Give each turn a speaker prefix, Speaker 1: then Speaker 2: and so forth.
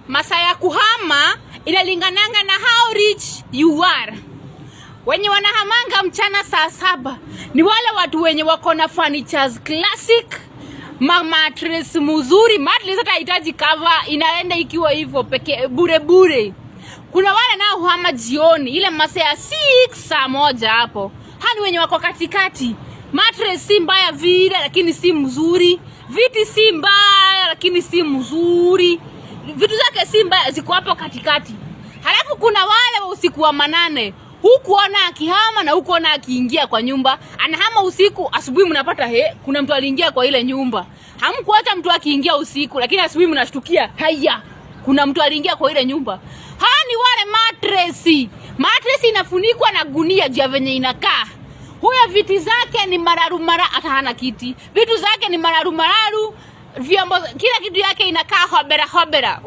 Speaker 1: Masaa ya kuhama inalingananga na how rich you are. Wenye wanahamanga mchana saa 7 ni wale watu wenye wako na furnitures classic, mattress mzuri, mattress hata hitaji cover, inaenda ikiwa hivyo peke bure. Kuna wale nao huhama jioni, ile masaa ya 6 saa 1 hapo. Hani wenye wako katikati, mattress si mbaya vile lakini si mzuri, viti si mbaya lakini si mzuri, vitu zake si mbaya, ziko hapo katikati. Halafu kuna wale wa usiku wa manane, hukuona akihama na hukuona akiingia kwa nyumba. Anahama usiku, asubuhi mnapata kuna mtu aliingia kwa ile nyumba. Hamkuacha mtu akiingia usiku, lakini asubuhi mnashtukia haya kuna mtu aliingia kwa ile nyumba. Ni wale mattress inafunikwa na gunia juu venye inakaa. Huyo viti zake ni mararu, hata hana kiti. Vitu zake ni mararu, vyombo, kila kitu yake inakaa hobera.